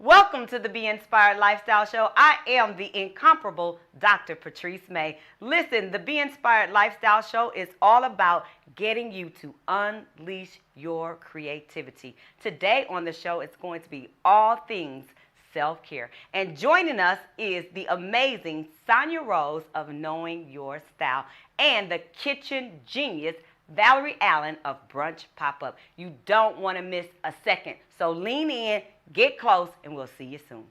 Welcome to the Be Inspired Lifestyle Show. I am the incomparable Dr. Patrice May. Listen, the Be Inspired Lifestyle Show is all about getting you to unleash your creativity. Today on the show, it's going to be all things self-care. And joining us is the amazing Sonya of Knowing Your Style and the kitchen genius, Valerie of Brunchpop-Up. You don't want to miss a second. So lean in, get close, and we'll see you soon.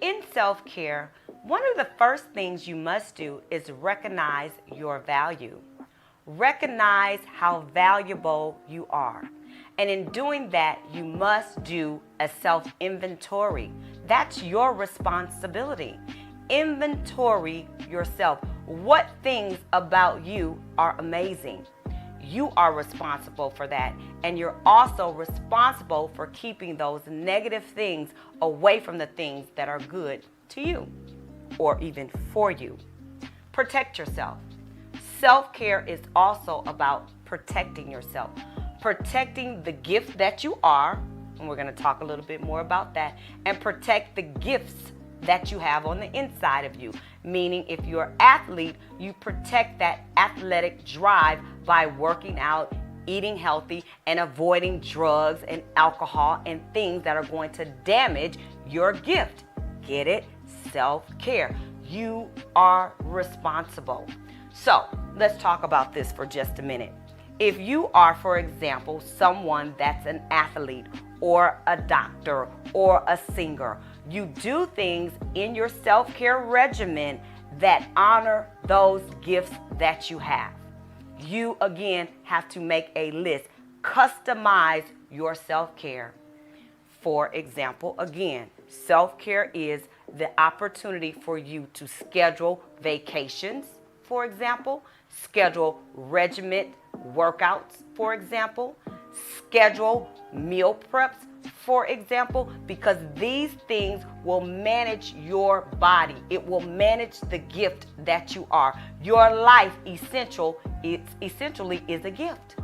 In self-care, one of the first things you must do is recognize your value. Recognize how valuable you are. And in doing that, you must do a self-inventory. That's your responsibility. Inventory yourself. What things about you are amazing? You are responsible for that, and you're also responsible for keeping those negative things away from the things that are good to you or even for you. Protect yourself. Self-care is also about protecting yourself, protecting the gift that you are, and we're going to talk a little bit more about that, and protect the gifts that you have on the inside of you. Meaning, if you're an athlete, you protect that athletic drive by working out, eating healthy, and avoiding drugs and alcohol and things that are going to damage your gift. Get it? Self-care. You are responsible. So let's talk about this for just a minute. If you are, for example, someone that's an athlete or a doctor or a singer, you do things in your self-care regimen that honor those gifts that you have. You, again, have to make a list. Customize your self-care. For example, again, self-care is the opportunity for you to schedule vacations, for example, schedule regiment workouts, for example, schedule meal preps, for example, because these things will manage your body. It will manage the gift that you are. Your life essentially is a gift.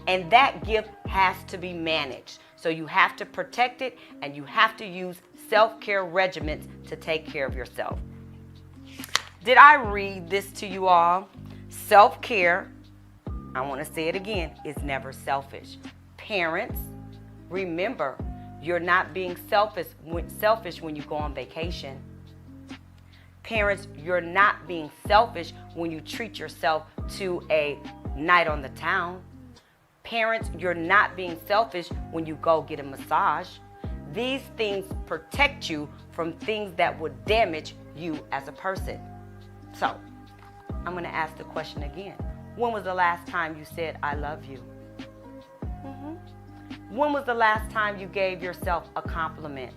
And that gift has to be managed. So you have to protect it, and you have to use self-care regimens to take care of yourself. Did I read this to you all? Self-care, I want to say it again, is never selfish. Parents, remember, you're not being selfish when you go on vacation. Parents, you're not being selfish when you treat yourself to a night on the town. Parents, you're not being selfish when you go get a massage. These things protect you from things that would damage you as a person. So, I'm going to ask the question again. When was the last time you said, I love you? When was the last time you gave yourself a compliment?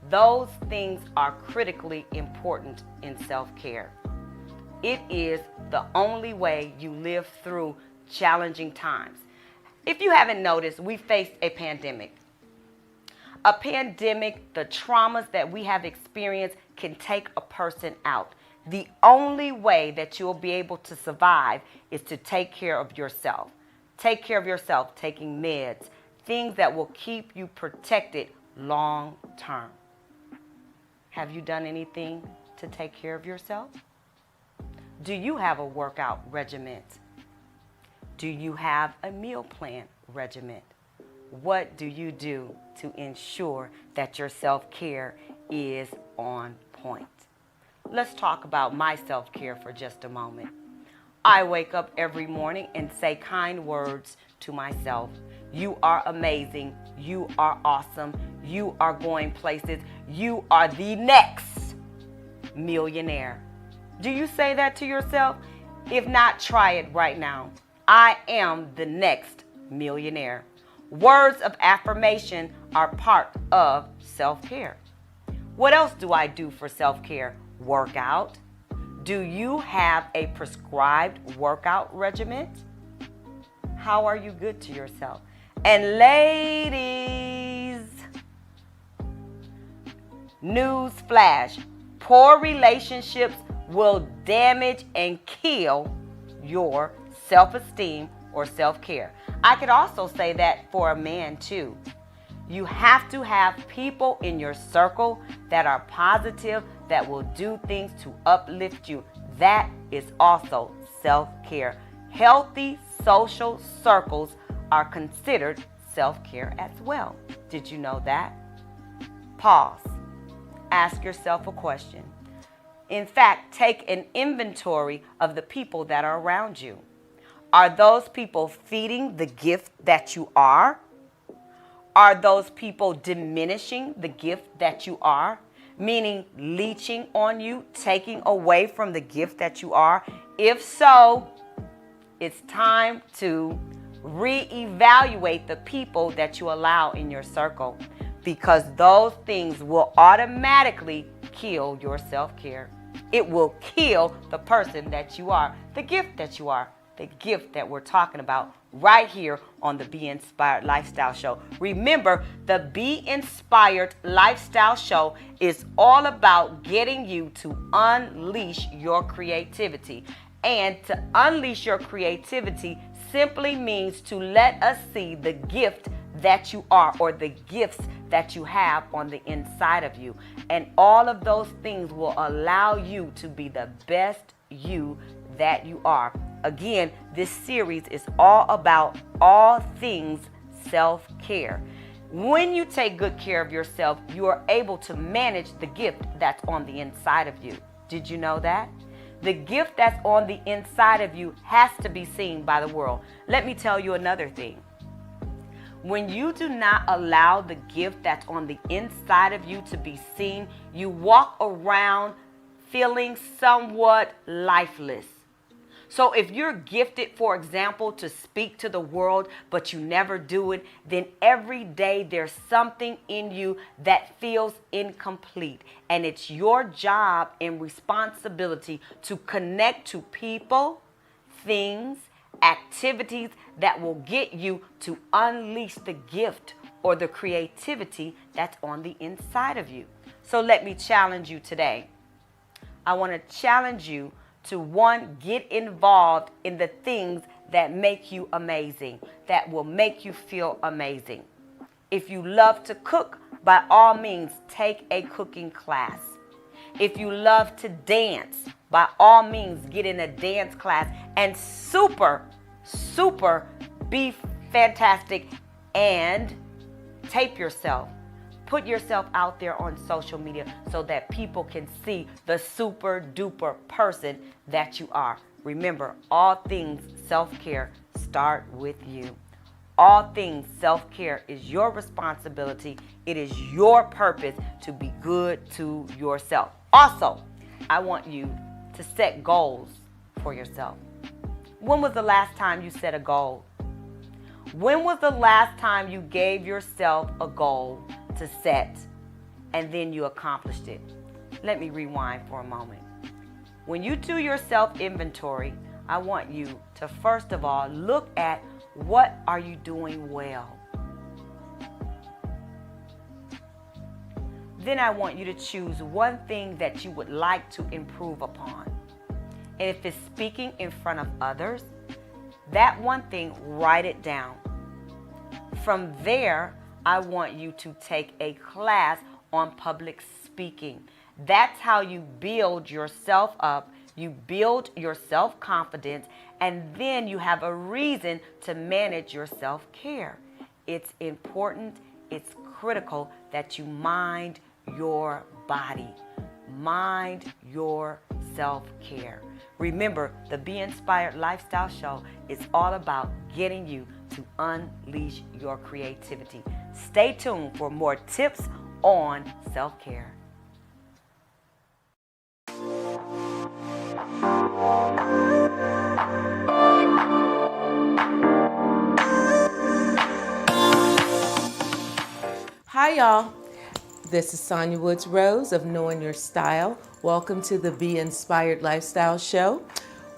Those things are critically important in self-care. It is the only way you live through challenging times. If you haven't noticed, we faced a pandemic. A pandemic, the traumas that we have experienced can take a person out. The only way that you'll be able to survive is to take care of yourself. Take care of yourself, taking meds, things that will keep you protected long term. Have you done anything to take care of yourself? Do you have a workout regimen? Do you have a meal plan regimen? What do you do to ensure that your self-care is on point? Let's talk about my self-care for just a moment. I wake up every morning and say kind words to myself. You are amazing. You are awesome. You are going places. You are the next millionaire. Do you say that to yourself? If not, try it right now. I am the next millionaire. Words of affirmation are part of self-care. What else do I do for self-care? Work out. Do you have a prescribed workout regimen? How are you good to yourself? And ladies, news flash, poor relationships will damage and kill your self-esteem or self-care. I could also say that for a man too. You have to have people in your circle that are positive, that will do things to uplift you. That is also self-care. Healthy social circles are considered self-care as well. Did you know that? Pause. Ask yourself a question. In fact, take an inventory of the people that are around you. Are those people feeding the gift that you are? Are those people diminishing the gift that you are? Meaning leeching on you, taking away from the gift that you are? If so, it's time to reevaluate the people that you allow in your circle, because those things will automatically kill your self-care. It will kill the person that you are, the gift that you are, the gift that we're talking about right here on the Be Inspired Lifestyle Show. Remember, the Be Inspired Lifestyle Show is all about getting you to unleash your creativity. And to unleash your creativity simply means to let us see the gift that you are, or the gifts that you have on the inside of you. And all of those things will allow you to be the best you that you are. Again, this series is all about all things self-care. When you take good care of yourself, you are able to manage the gift that's on the inside of you. Did you know that? The gift that's on the inside of you has to be seen by the world. Let me tell you another thing. When you do not allow the gift that's on the inside of you to be seen, you walk around feeling somewhat lifeless. So if you're gifted, for example, to speak to the world, but you never do it, then every day there's something in you that feels incomplete. And it's your job and responsibility to connect to people, things, activities that will get you to unleash the gift or the creativity that's on the inside of you. So let me challenge you today. I want to challenge you to, one, get involved in the things that make you amazing, that will make you feel amazing. If you love to cook, by all means, take a cooking class. If you love to dance, by all means, get in a dance class and super be fantastic and tape yourself. Put yourself out there on social media so that people can see the super duper person that you are. Remember, all things self-care start with you. All things self-care is your responsibility. It is your purpose to be good to yourself. Also, I want you to set goals for yourself. When was the last time you set a goal? When was the last time you gave yourself a goal to set and then you accomplished it? Let me rewind for a moment. When you do your self-inventory, I want you to first of all look at what are you doing well. Then I want you to choose one thing that you would like to improve upon. And if it's speaking in front of others, that one thing, write it down. From there, I want you to take a class on public speaking. That's how you build yourself up, you build your self-confidence, and then you have a reason to manage your self-care. It's important, it's critical that you mind your body. Mind your self-care. Remember, the Be Inspired Lifestyle Show is all about getting you to unleash your creativity. Stay tuned for more tips on self-care. Hi, y'all. This is Sonya Woods-Rose of Knowing Your Style. Welcome to the Be Inspired Lifestyle Show.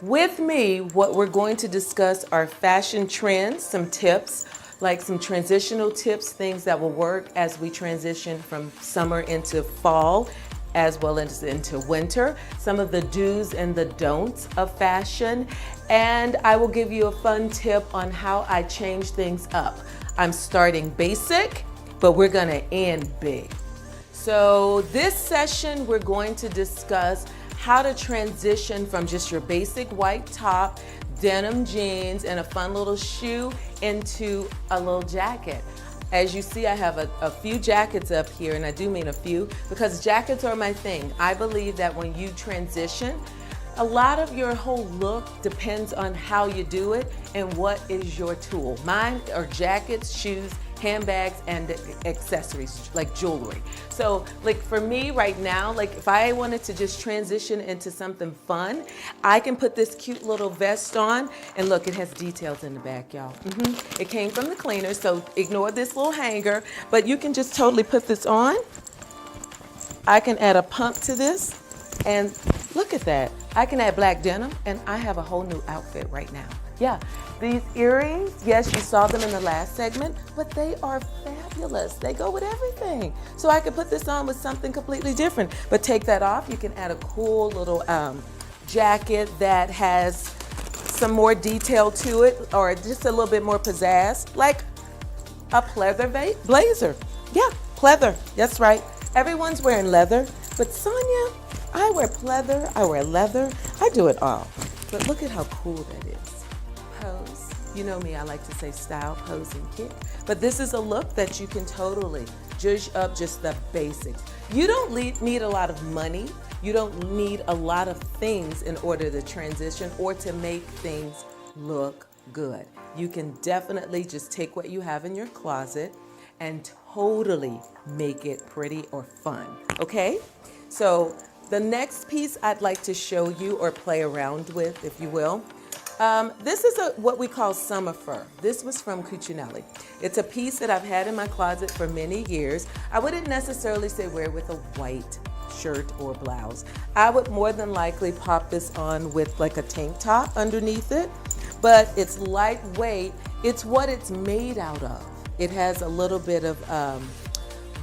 With me, what we're going to discuss are fashion trends, some tips, like some transitional tips, things that will work as we transition from summer into fall, as well as into winter, some of the do's and the don'ts of fashion, and I will give you a fun tip on how I change things up. I'm starting basic, but we're gonna end big. So this session, we're going to discuss how to transition from just your basic white top, denim jeans, and a fun little shoe into a little jacket. As you see, I have a few jackets up here, and I do mean a few, because jackets are my thing. I believe that when you transition, a lot of your whole look depends on how you do it and what is your tool. Mine are jackets, shoes, handbags, and accessories, like jewelry. So like for me right now, like if I wanted to just transition into something fun, I can put this cute little vest on, and look, it has details in the back, y'all. It came from the cleaner, so ignore this little hanger, but you can just totally put this on. I can add a pump to this, and look at that. I can add black denim, and I have a whole new outfit right now. Yeah, these earrings, yes, you saw them in the last segment, but they are fabulous. They go with everything. So I could put this on with something completely different, but take that off. You can add a cool little jacket that has some more detail to it, or just a little bit more pizzazz, like a pleather blazer. Yeah, pleather, that's right. Everyone's wearing leather, but Sonya, I wear pleather, I wear leather, I do it all. But look at how cool that is. Pose. You know me, I like to say style, pose, and kick. But this is a look that you can totally judge up just the basics. You don't need a lot of money. You don't need a lot of things in order to transition or to make things look good. You can definitely just take what you have in your closet and totally make it pretty or fun, okay? So the next piece I'd like to show you or play around with, if you will, this is what we call summer fur. This was from Cucinelli. It's a piece that I've had in my closet for many years. I wouldn't necessarily say wear it with a white shirt or blouse. I would more than likely pop this on with like a tank top underneath it, but it's lightweight. It's what it's made out of. It has a little bit of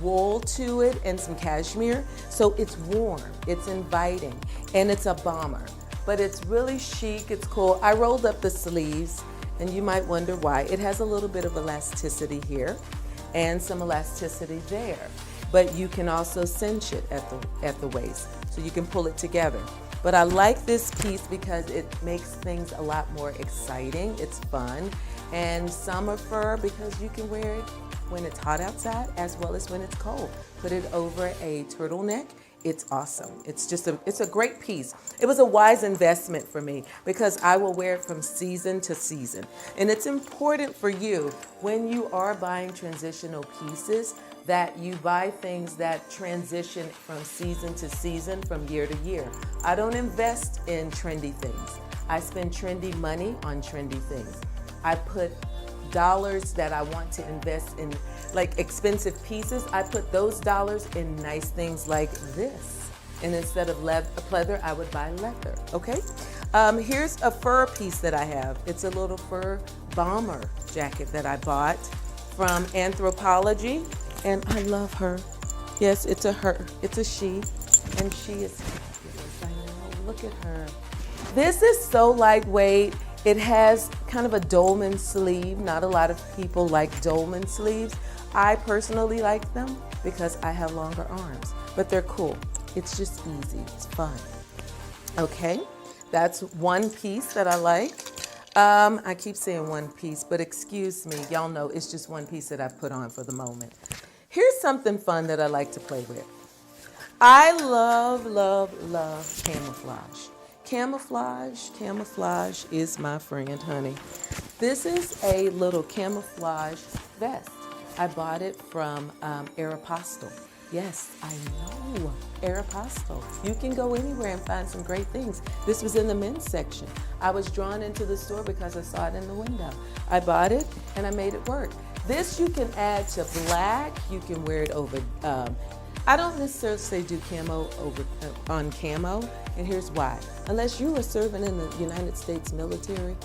wool to it and some cashmere, so it's warm, it's inviting, and it's a bomber. But it's really chic, it's cool. I rolled up the sleeves, and you might wonder why. It has a little bit of elasticity here and some elasticity there. But you can also cinch it at the waist, so you can pull it together. But I like this piece because it makes things a lot more exciting. It's fun. And summer fur because you can wear it when it's hot outside as well as when it's cold. Put it over a turtleneck. It's awesome. It's a great piece. It was a wise investment for me because I will wear it from season to season. And it's important for you when you are buying transitional pieces that you buy things that transition from season to season, from year to year. I don't invest in trendy things. I spend trendy money on trendy things. I put dollars that I want to invest in like expensive pieces, I put those dollars in nice things like this. And instead of pleather, I would buy leather, okay? Here's a fur piece that I have. It's a little fur bomber jacket that I bought from Anthropologie, and I love her. Yes, it's a her, it's a she, and she is fabulous, I know, look at her. This is so lightweight. It has kind of a dolman sleeve. Not a lot of people like dolman sleeves. I personally like them because I have longer arms, but they're cool. It's just easy, it's fun. Okay, that's one piece that I like. I keep saying one piece, but excuse me, y'all know it's just one piece that I've put on for the moment. Here's something fun that I like to play with. I love, love, love camouflage. Camouflage is my friend, honey. This is a little camouflage vest. I bought it from Aeropostale. Yes, I know, Aeropostale. You can go anywhere and find some great things. This was in the men's section. I was drawn into the store because I saw it in the window. I bought it and I made it work. This you can add to black. You can wear it over, I don't necessarily say do camo over on camo, and here's why. Unless you are serving in the United States military,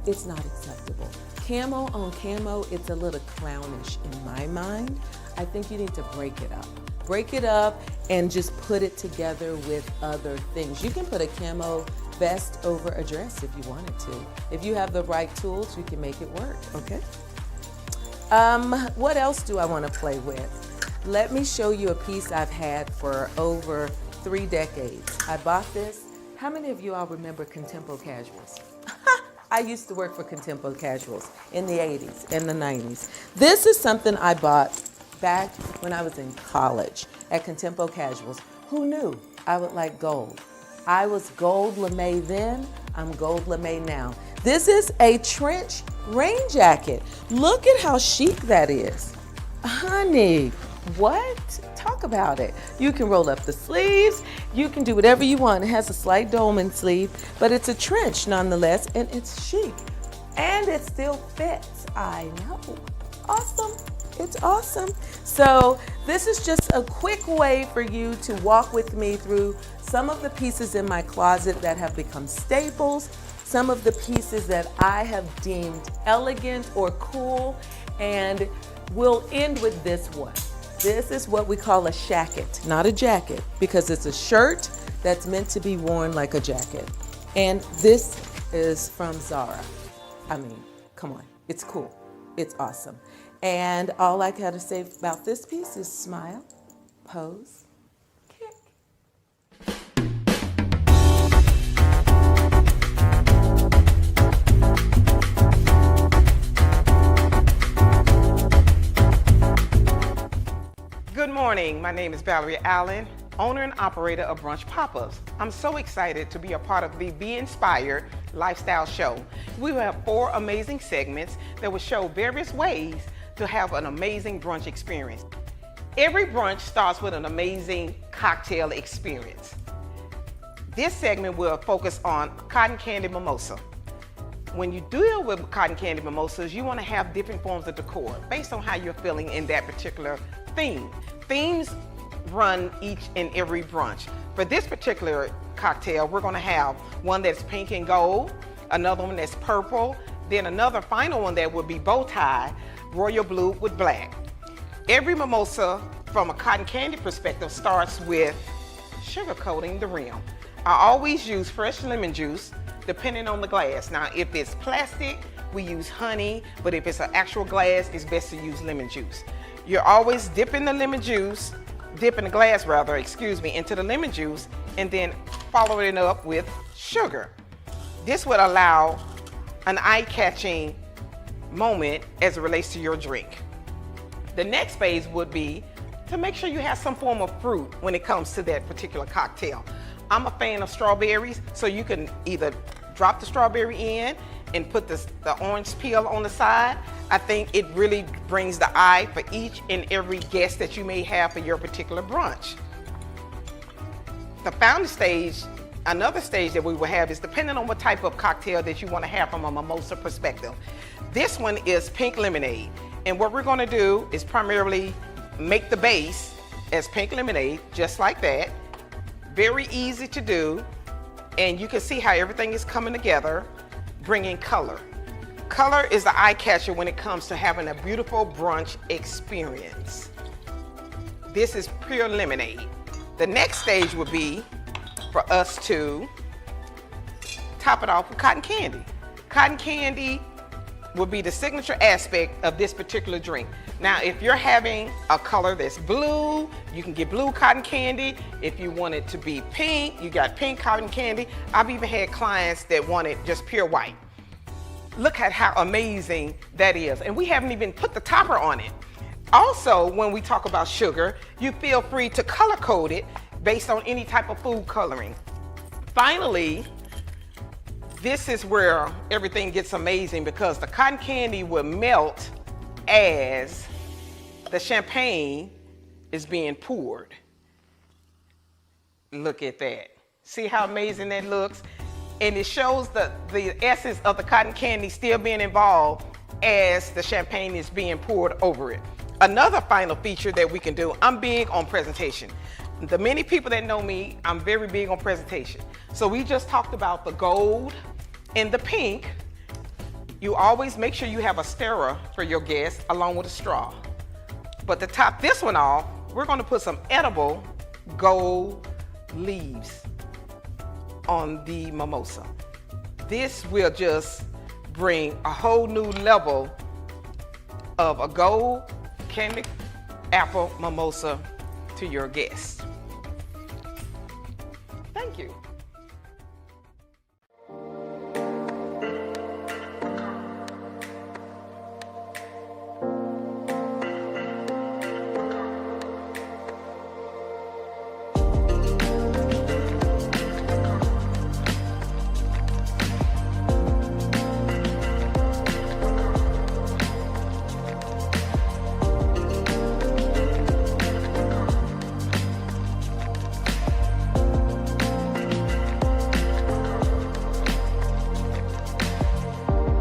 it's not acceptable. Camo on camo, it's a little clownish in my mind. I think you need to break it up. Break it up and just put it together with other things. You can put a camo vest over a dress if you wanted to. If you have the right tools, you can make it work, okay? What else do I want to play with? Let me show you a piece I've had for over 3 decades. I bought this. How many of you all remember Contempo Casuals? I used to work for Contempo Casuals in the 80s and the 90s. This is something I bought back when I was in college at Contempo Casuals. Who knew I would like gold? I was gold lame then, I'm gold lame now. This is a trench rain jacket. Look at how chic that is. Honey, what? Talk about it. You can roll up the sleeves. You can do whatever you want. It has a slight dolman sleeve, but it's a trench nonetheless, and it's chic. And it still fits. I know. Awesome. It's awesome. So this is just a quick way for you to walk with me through some of the pieces in my closet that have become staples, some of the pieces that I have deemed elegant or cool, and we'll end with this one. This is what we call a shacket, not a jacket, because it's a shirt that's meant to be worn like a jacket. And this is from Zara. I mean, come on, it's cool, it's awesome. And all I gotta say about this piece is smile, pose, kick. Good morning, my name is Valerie Allen, owner and operator of Brunchpop-Ups. I'm so excited to be a part of the Be Inspired lifestyle show. We will have 4 amazing segments that will show various ways to have an amazing brunch experience. Every brunch starts with an amazing cocktail experience. This segment will focus on cotton candy mimosa. When you deal with cotton candy mimosas, you want to have different forms of decor based on how you're feeling in that particular theme. Themes run each and every brunch. For this particular cocktail, we're going to have one that's pink and gold, another one that's purple, then another final one that will be bow tie, royal blue with black. Every mimosa from a cotton candy perspective starts with sugar coating the rim. I always use fresh lemon juice depending on the glass. Now if it's plastic, we use honey, but if it's an actual glass, it's best to use lemon juice. You're always dipping the glass into the lemon juice and then following it up with sugar. This would allow an eye-catching moment as it relates to your drink. The next phase would be to make sure you have some form of fruit when it comes to that particular cocktail. I'm a fan of strawberries, so you can either drop the strawberry in and put the orange peel on the side. I think it really brings the eye for each and every guest that you may have for your particular brunch. The final stage, another stage that we will have is depending on what type of cocktail that you want to have from a mimosa perspective. This one is pink lemonade. And what we're going to do is primarily make the base as pink lemonade, just like that. Very easy to do. And you can see how everything is coming together, bringing color. Color is the eye catcher when it comes to having a beautiful brunch experience. This is pure lemonade. The next stage would be for us to top it off with cotton candy. Cotton candy will be the signature aspect of this particular drink. Now, if you're having a color that's blue, you can get blue cotton candy. If you want it to be pink, you got pink cotton candy. I've even had clients that wanted just pure white. Look at how amazing that is. And we haven't even put the topper on it. Also, when we talk about sugar, you feel free to color code it based on any type of food coloring. Finally, this is where everything gets amazing because the cotton candy will melt as the champagne is being poured. Look at that. See how amazing that looks? And it shows the essence of the cotton candy still being involved as the champagne is being poured over it. Another final feature that we can do, I'm big on presentation. The many people that know me, I'm very big on presentation. So we just talked about the gold and the pink. You always make sure you have a stirrer for your guests along with a straw. But to top this one off, we're gonna put some edible gold leaves on the mimosa. This will just bring a whole new level of a gold candied apple mimosa to your guests.